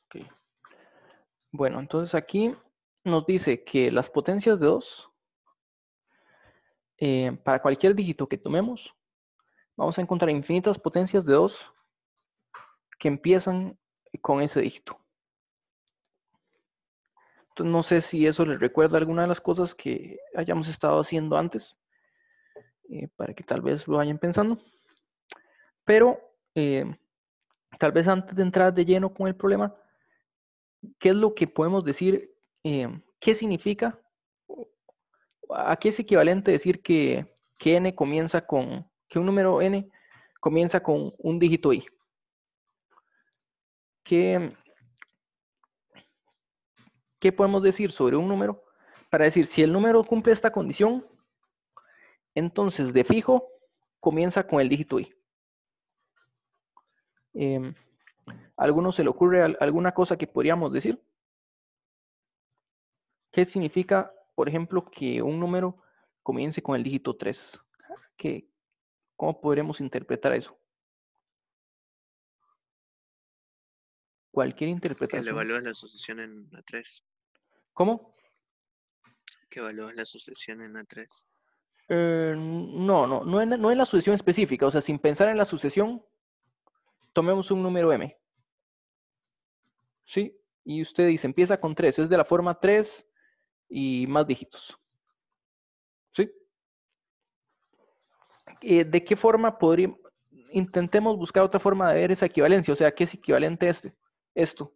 Ok. Bueno, entonces aquí nos dice que las potencias de 2, para cualquier dígito que tomemos, vamos a encontrar infinitas potencias de 2 que empiezan con ese dígito. Entonces no sé si eso les recuerda alguna de las cosas que hayamos estado haciendo antes, para que tal vez lo vayan pensando. Pero tal vez antes de entrar de lleno con el problema, ¿qué es lo que podemos decir? ¿Qué significa? ¿A qué es equivalente decir que n comienza con, que un número n comienza con un dígito i? ¿Qué podemos decir sobre un número para decir si el número cumple esta condición? Entonces de fijo comienza con el dígito i. ¿A alguno se le ocurre alguna cosa que podríamos decir? ¿Qué significa, por ejemplo, que un número comience con el dígito 3? ¿Cómo podremos interpretar eso? Cualquier Que le interpretación. evalúas la sucesión en A3. ¿Cómo? Que evalúas la sucesión en A3. No en la sucesión específica. O sea, sin pensar en la sucesión, tomemos un número m. ¿Sí? Y usted dice, empieza con 3, es de la forma 3 y más dígitos. ¿Sí? ¿De qué forma podríamos? Intentemos buscar otra forma de ver esa equivalencia, o sea, ¿qué es equivalente a esto?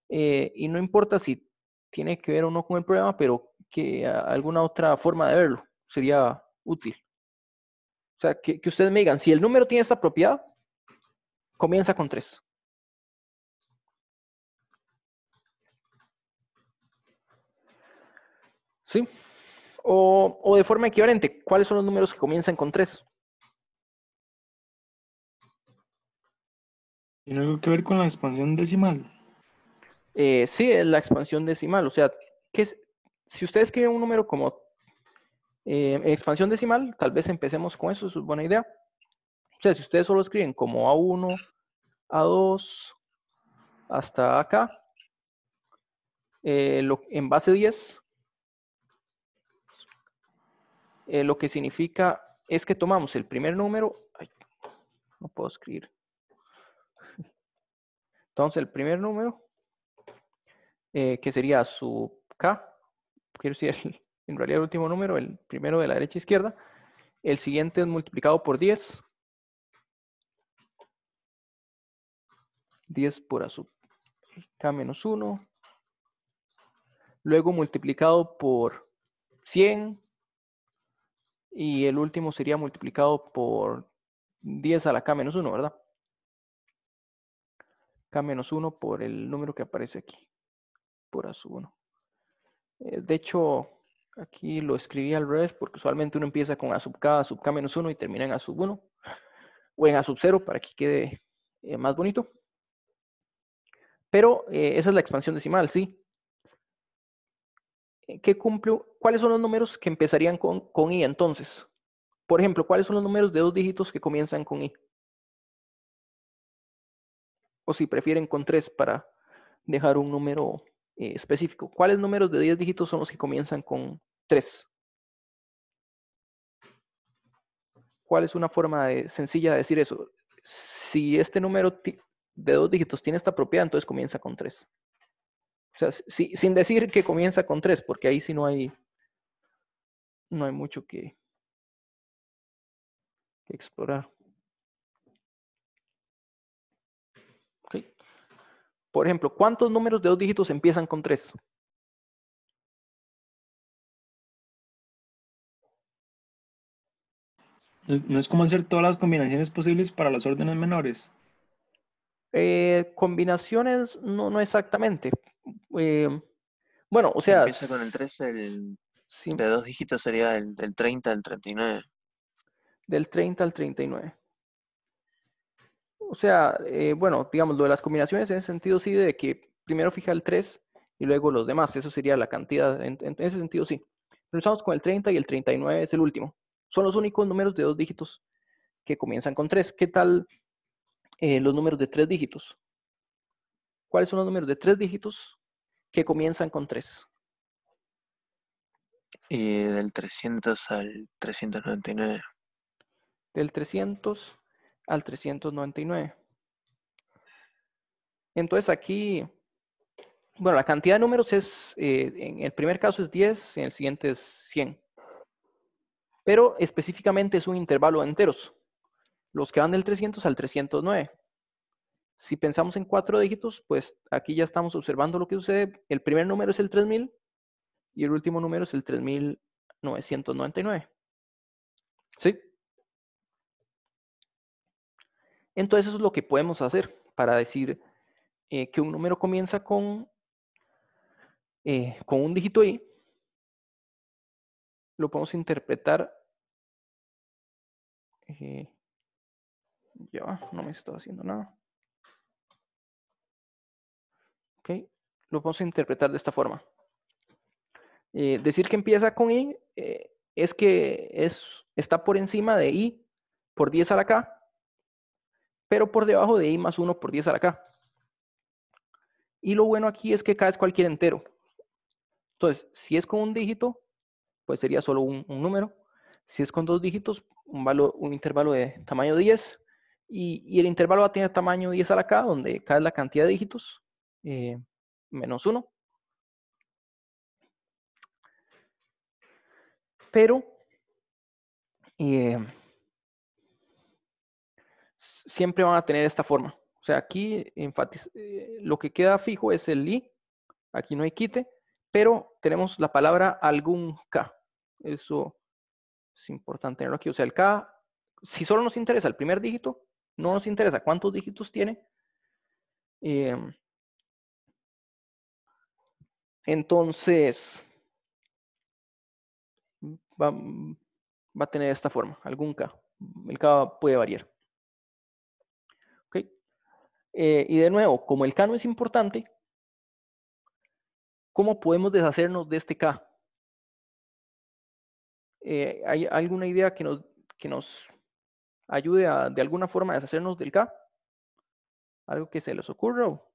Y no importa si tiene que ver o no con el problema, pero que alguna otra forma de verlo sería útil. O sea, que ustedes me digan, si el número tiene esta propiedad, comienza con 3. ¿Sí? O de forma equivalente, ¿cuáles son los números que comienzan con 3? ¿Tiene algo que ver con la expansión decimal? Sí, es la expansión decimal. O sea, si ustedes escriben un número como expansión decimal, tal vez empecemos con eso, es buena idea. O sea, si ustedes solo escriben como A1, A2, hasta acá, en base 10, lo que significa es que tomamos el primer número, ay, no puedo escribir, entonces el primer número, que sería su K, quiero decir, en realidad el último número, el primero de la derecha a izquierda, el siguiente es multiplicado por 10, 10 por a sub K menos 1, luego multiplicado por 100, y el último sería multiplicado por 10 a la K menos 1, ¿verdad? K menos 1 por el número que aparece aquí, por a sub 1. De hecho, aquí lo escribí al revés, porque usualmente uno empieza con a sub K menos 1 y termina en a sub 1, o en a sub 0 para que quede más bonito. Pero esa es la expansión decimal, ¿sí? ¿Cuáles son los números que empezarían con i entonces? Por ejemplo, ¿cuáles son los números de 2 dígitos que comienzan con i? O si prefieren con 3 para dejar un número específico. ¿Cuáles números de 10 dígitos son los que comienzan con 3? ¿Cuál es una forma sencilla de decir eso? Si este número de 2 dígitos tiene esta propiedad, entonces comienza con 3. O sea, sin decir que comienza con 3, porque ahí sí no hay mucho que explorar. ¿Okay? Por ejemplo, ¿cuántos números de 2 dígitos empiezan con 3? No es como hacer todas las combinaciones posibles para los órdenes menores. Combinaciones, no exactamente. Bueno, o sea, Empieza con el 3, de sí, 2 dígitos sería del 30 al 39. del 30 al 39. O sea, bueno, digamos, lo de las combinaciones en ese sentido sí, de que primero fija el 3 y luego los demás, eso sería la cantidad, en ese sentido sí. Pero estamos con el 30 y el 39 es el último. Son los únicos números de 2 dígitos que comienzan con 3. ¿Qué tal los números de 3 dígitos? ¿Cuáles son los números de 3 dígitos que comienzan con 3? Y del 300 al 399. Del 300 al 399. Entonces aquí, bueno, la cantidad de números es, en el primer caso es 10, en el siguiente es 100. Pero específicamente es un intervalo de enteros, los que van del 300 al 309. Si pensamos en 4 dígitos, pues aquí ya estamos observando lo que sucede. El primer número es el 3000 y el último número es el 3999. ¿Sí? Entonces eso es lo que podemos hacer para decir que un número comienza con un dígito i. Lo podemos interpretar. Ya va, no me está haciendo nada. Ok, lo podemos interpretar de esta forma. Decir que empieza con i es que está por encima de i por 10 a la k, pero por debajo de i más 1 por 10 a la k. Y lo bueno aquí es que k es cualquier entero. Entonces, si es con un dígito, pues sería solo un número. Si es con 2 dígitos, un intervalo de tamaño 10. Y el intervalo va a tener tamaño 10 a la k, donde k es la cantidad de dígitos, menos 1. Pero siempre van a tener esta forma. O sea, aquí lo que queda fijo es el i. Aquí no hay quite, pero tenemos la palabra algún k. Eso es importante tenerlo aquí. O sea, el k, si solo nos interesa el primer dígito, no nos interesa cuántos dígitos tiene. Entonces, va a tener esta forma, algún k. El k puede variar. ¿Okay? Y de nuevo, como el k no es importante, ¿cómo podemos deshacernos de este k? ¿Hay alguna idea que nos ayude de alguna forma a deshacernos del k? ¿Algo que se les ocurra? O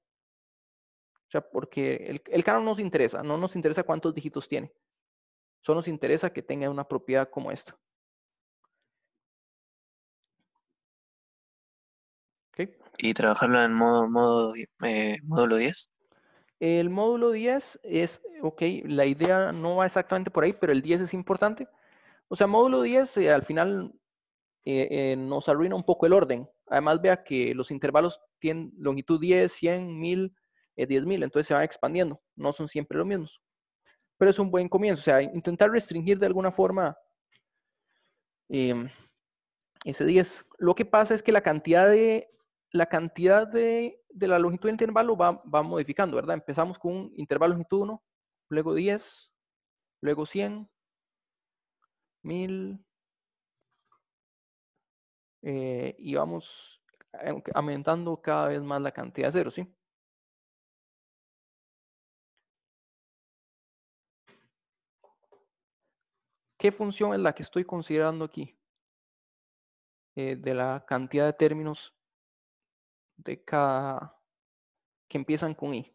sea, porque el k no nos interesa, no nos interesa cuántos dígitos tiene. Solo nos interesa que tenga una propiedad como esta. ¿Okay? ¿Y trabajarlo en módulo 10? El módulo 10 es, ok, la idea no va exactamente por ahí, pero el 10 es importante. O sea, módulo 10 al final nos arruina un poco el orden. Además, vea que los intervalos tienen longitud 10, 100, 1000, 10.000, entonces se van expandiendo. No son siempre los mismos. Pero es un buen comienzo. O sea, intentar restringir de alguna forma ese 10. Lo que pasa es que la cantidad de la longitud del intervalo va modificando, ¿verdad? Empezamos con un intervalo longitud 1, luego 10, luego 100, 1000, y vamos aumentando cada vez más la cantidad de ceros, ¿sí? ¿Qué función es la que estoy considerando aquí? De la cantidad de términos de cada que empiezan con i.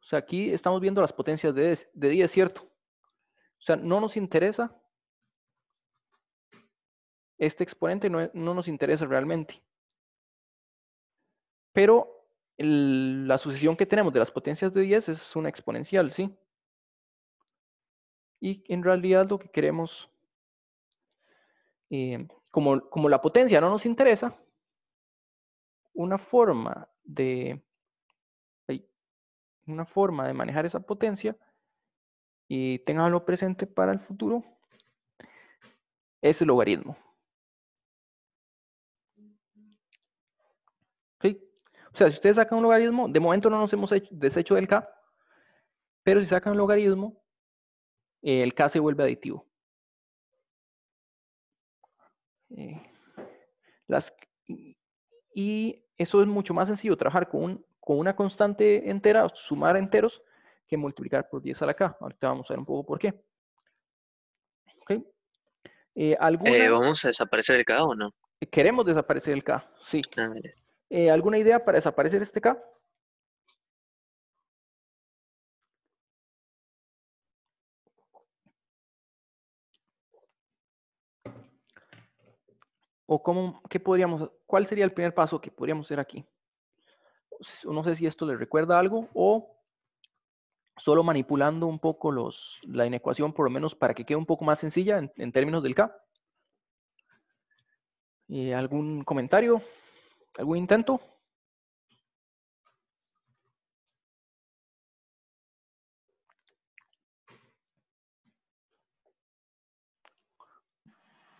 O sea, aquí estamos viendo las potencias de 10, ¿cierto? O sea, no nos interesa este exponente, no nos interesa realmente. Pero la sucesión que tenemos de las potencias de 10 es una exponencial, ¿sí? Y en realidad lo que queremos, como la potencia no nos interesa, una forma de manejar esa potencia, y ténganlo presente para el futuro, es el logaritmo. ¿Sí? O sea, si ustedes sacan un logaritmo, de momento no nos hemos deshecho del k, pero si sacan un logaritmo, el k se vuelve aditivo. Y eso es mucho más sencillo, trabajar con una constante entera, sumar enteros, que multiplicar por 10 a la k. Ahorita vamos a ver un poco por qué. ¿Okay? ¿Vamos a desaparecer el K o no? Queremos desaparecer el k, sí. Ah, ya. ¿Alguna idea para desaparecer este K? ¿O cuál sería el primer paso que podríamos hacer aquí? No sé si esto les recuerda algo o solo manipulando un poco la inecuación, por lo menos para que quede un poco más sencilla en términos del K. ¿Algún comentario? ¿Algún intento?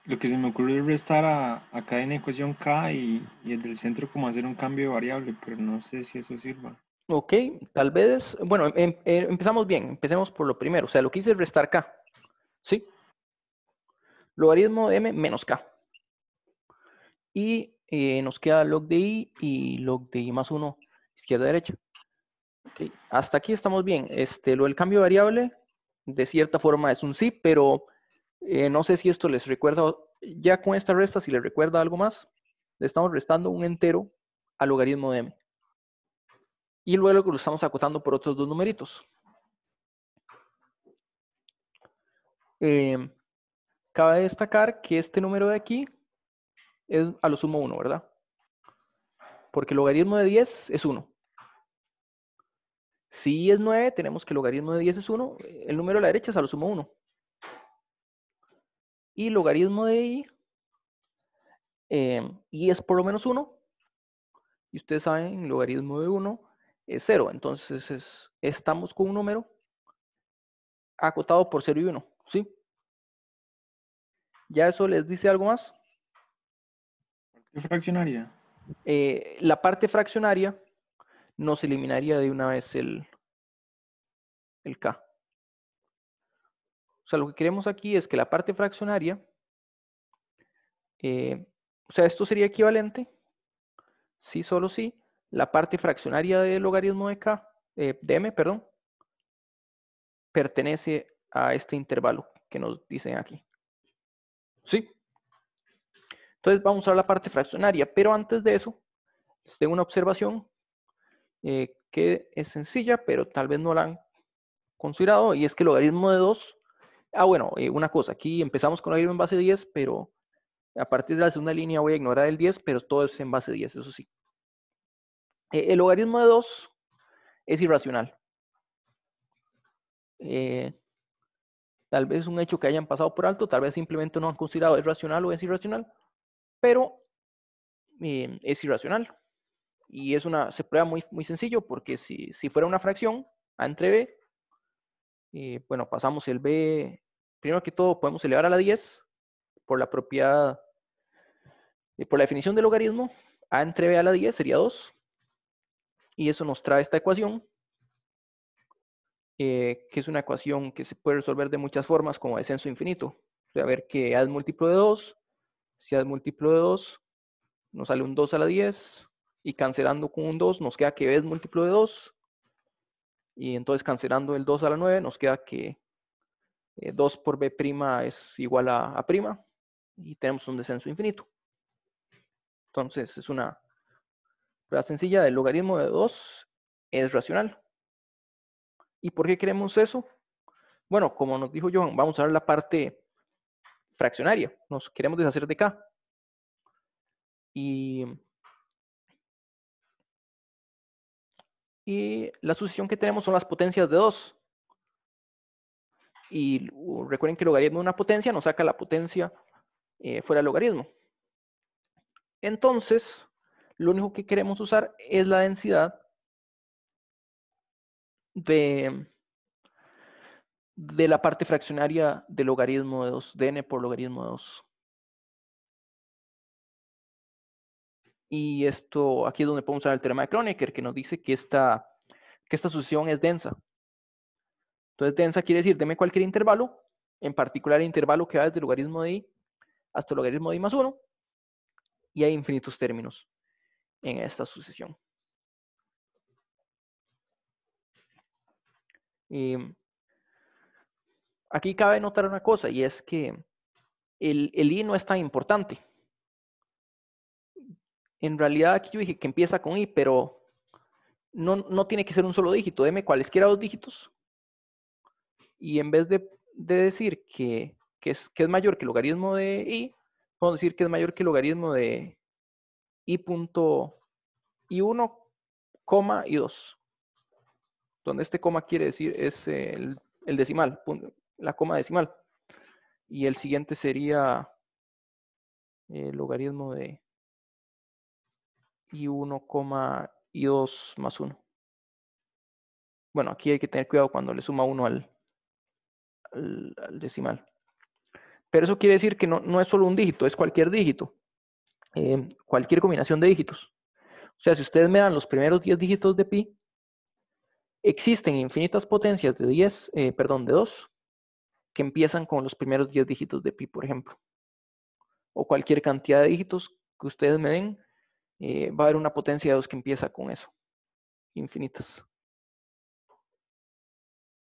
Lo que se me ocurre es restar acá en la ecuación K y el del centro como hacer un cambio de variable, pero no sé si eso sirva. Ok, tal vez, bueno, empezamos bien, empecemos por lo primero, o sea, lo que hice es restar K, ¿sí? Logaritmo de M menos K. Y nos queda log de I y log de I más 1, izquierda-derecha. Okay. Hasta aquí estamos bien. Lo del cambio de variable, de cierta forma es un sí, pero no sé si esto les recuerda, ya con esta resta, si les recuerda algo más, le estamos restando un entero al logaritmo de M. Y luego lo estamos acotando por otros dos numeritos. Cabe destacar que este número de aquí es a lo sumo 1, ¿verdad? Porque el logaritmo de 10 es 1. Si es 9, tenemos que el logaritmo de 10 es 1. El número a la derecha es a lo sumo 1. Y logaritmo de I es por lo menos 1. Y ustedes saben, logaritmo de 1 es 0. Entonces estamos con un número acotado por 0 y 1. ¿Sí? ¿Ya eso les dice algo más? ¿Qué fraccionaria? La parte fraccionaria nos eliminaría de una vez el K. O sea, lo que queremos aquí es que la parte fraccionaria, o sea, esto sería equivalente, sí, solo sí, la parte fraccionaria del logaritmo de K, de M, perdón, pertenece a este intervalo que nos dicen aquí. ¿Sí? Entonces vamos a ver la parte fraccionaria, pero antes de eso, les tengo una observación que es sencilla, pero tal vez no la han considerado, y es que el logaritmo de 2, bueno, una cosa, aquí empezamos con logaritmo en base 10, pero a partir de la segunda línea voy a ignorar el 10, pero todo es en base 10, eso sí. El logaritmo de 2 es irracional. Tal vez un hecho que hayan pasado por alto, tal vez simplemente no han considerado es racional o es irracional, pero es irracional. Y se prueba muy sencillo, porque si fuera una fracción, A entre B, bueno, pasamos el B, primero que todo podemos elevar a la 10 por la propiedad, por la definición del logaritmo, A entre B a la 10 sería 2, y eso nos trae esta ecuación, que es una ecuación que se puede resolver de muchas formas, como descenso infinito. O sea, ver que A es múltiplo de 2, si A es múltiplo de 2, nos sale un 2 a la 10, y cancelando con un 2 nos queda que B es múltiplo de 2, y entonces cancelando el 2 a la 9 nos queda que 2 por B' es igual a prima, y tenemos un descenso infinito. Entonces es una prueba sencilla del logaritmo de 2 es racional. ¿Y por qué queremos eso? Bueno, como nos dijo Johan, vamos a ver la parte fraccionaria. Nos queremos deshacer de K. Y la sucesión que tenemos son las potencias de 2. Y recuerden que el logaritmo de una potencia nos saca la potencia fuera del logaritmo. Entonces, lo único que queremos usar es la densidad de la parte fraccionaria del logaritmo de 2, de n por logaritmo de 2. Y esto, aquí es donde podemos usar el teorema de Kronecker, que nos dice que esta sucesión es densa. Entonces, densa quiere decir, deme cualquier intervalo, en particular el intervalo que va desde el logaritmo de i hasta el logaritmo de i más 1, y hay infinitos términos en esta sucesión. Aquí cabe notar una cosa, y es que el i no es tan importante. En realidad aquí yo dije que empieza con i, pero no tiene que ser un solo dígito. Deme cualesquiera dos dígitos. Y en vez de decir que es mayor que el logaritmo de i, podemos decir que es mayor que el logaritmo de i punto i1, coma, i2. Donde este coma quiere decir es el decimal, la coma decimal. Y el siguiente sería el logaritmo de i1, i2 más 1. Bueno, aquí hay que tener cuidado cuando le suma 1 al decimal. Pero eso quiere decir que no es solo un dígito, es cualquier dígito. Cualquier combinación de dígitos. O sea, si ustedes me dan los primeros 10 dígitos de pi, existen infinitas potencias de 10, de 2, que empiezan con los primeros 10 dígitos de pi, por ejemplo. O cualquier cantidad de dígitos que ustedes me den, va a haber una potencia de 2 que empieza con eso. Infinitas.